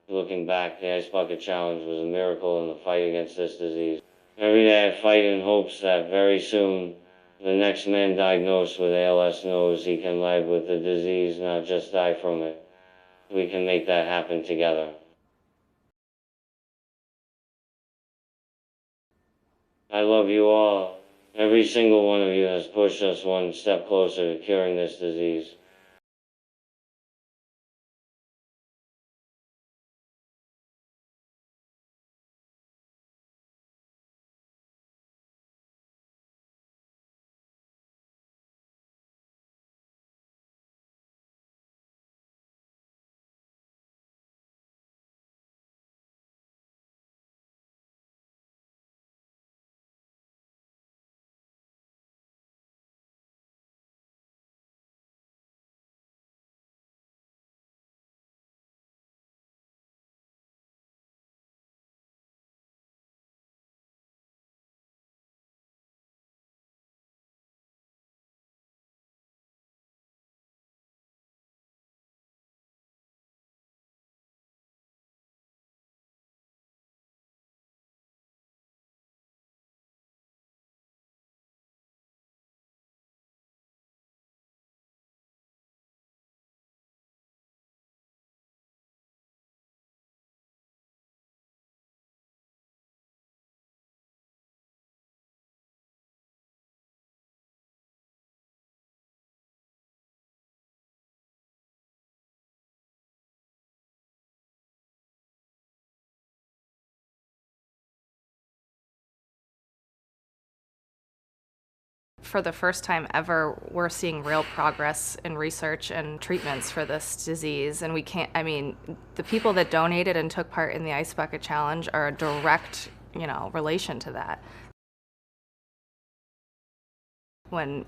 Looking back, the Ice Bucket Challenge was a miracle in the fight against this disease. Every day I fight in hopes that very soon, the next man diagnosed with ALS knows he can live with the disease, not just die from it. We can make that happen together. I love you all. Every single one of you has pushed us one step closer to curing this disease. For the first time ever, we're seeing real progress in research and treatments for this disease. And we can't, I mean, the people that donated and took part in the Ice Bucket Challenge are a direct, relation to that. When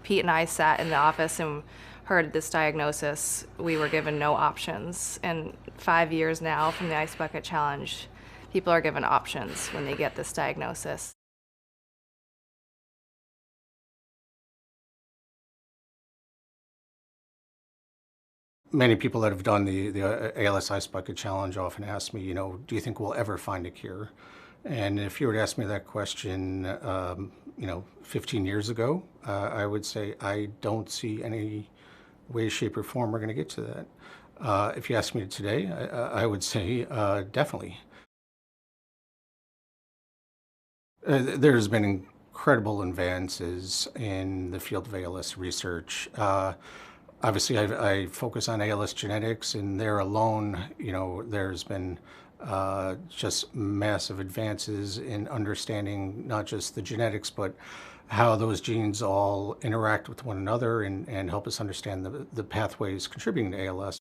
Pete and I sat in the office and heard this diagnosis, we were given no options. And 5 years now from the Ice Bucket Challenge, people are given options when they get this diagnosis. Many people that have done the ALS Ice Bucket Challenge often ask me, do you think we'll ever find a cure? And if you were to ask me that question, 15 years ago, I would say I don't see any way, shape, or form we're going to get to that. If you ask me today, I would say definitely. There's been incredible advances in the field of ALS research. Obviously, I focus on ALS genetics, and there alone, there's been just massive advances in understanding not just the genetics, but how those genes all interact with one another and help us understand the pathways contributing to ALS.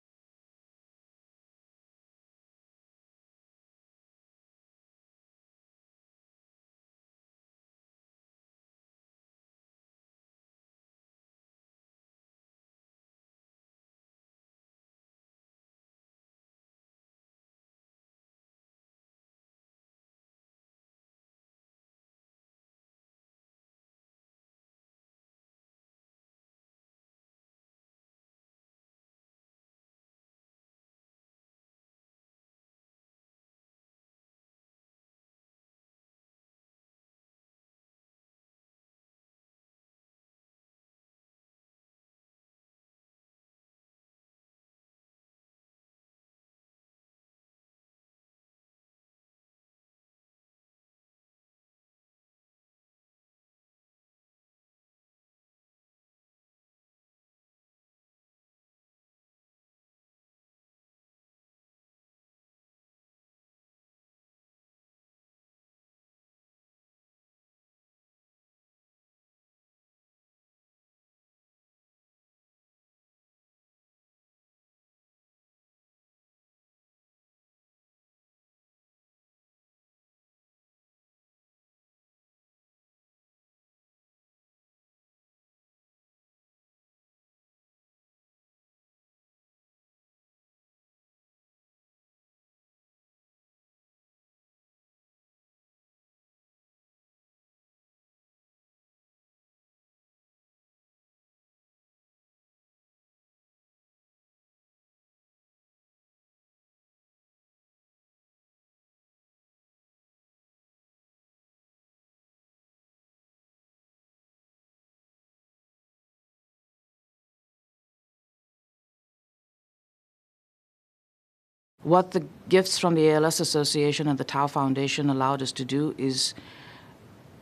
What the gifts from the ALS Association and the Tau Foundation allowed us to do is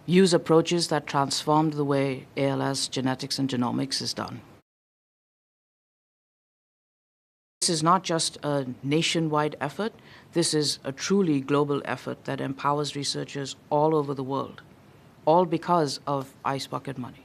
use approaches that transformed the way ALS genetics and genomics is done. This is not just a nationwide effort. This is a truly global effort that empowers researchers all over the world, all because of Ice Bucket money.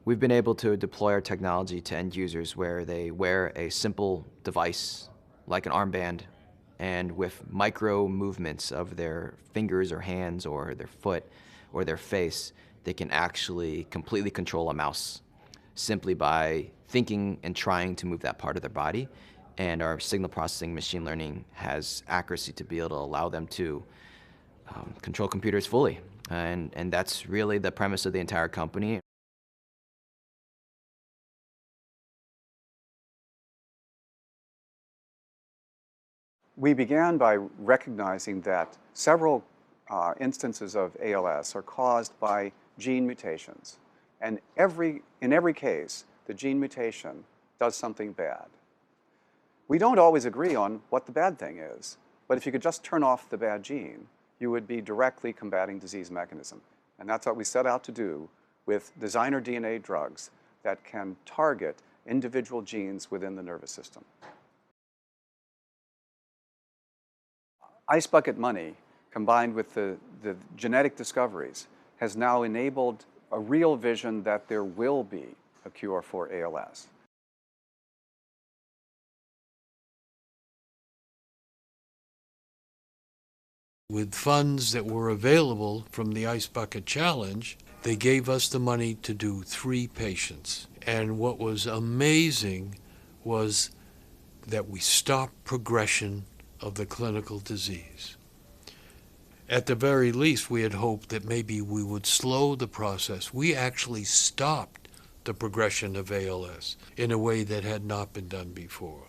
We've been able to deploy our technology to end users where they wear a simple device like an armband, and with micro movements of their fingers or hands or their foot or their face, they can actually completely control a mouse simply by thinking and trying to move that part of their body. And our signal processing machine learning has accuracy to be able to allow them to control computers fully. And that's really the premise of the entire company. We began by recognizing that several instances of ALS are caused by gene mutations. And in every case, the gene mutation does something bad. We don't always agree on what the bad thing is, but if you could just turn off the bad gene, you would be directly combating disease mechanism. And that's what we set out to do with designer DNA drugs that can target individual genes within the nervous system. Ice Bucket money, combined with the genetic discoveries, has now enabled a real vision that there will be a cure for ALS. With funds that were available from the Ice Bucket Challenge, they gave us the money to do 3 patients. And what was amazing was that we stopped progression of the clinical disease. At the very least, we had hoped that maybe we would slow the process. We actually stopped the progression of ALS in a way that had not been done before.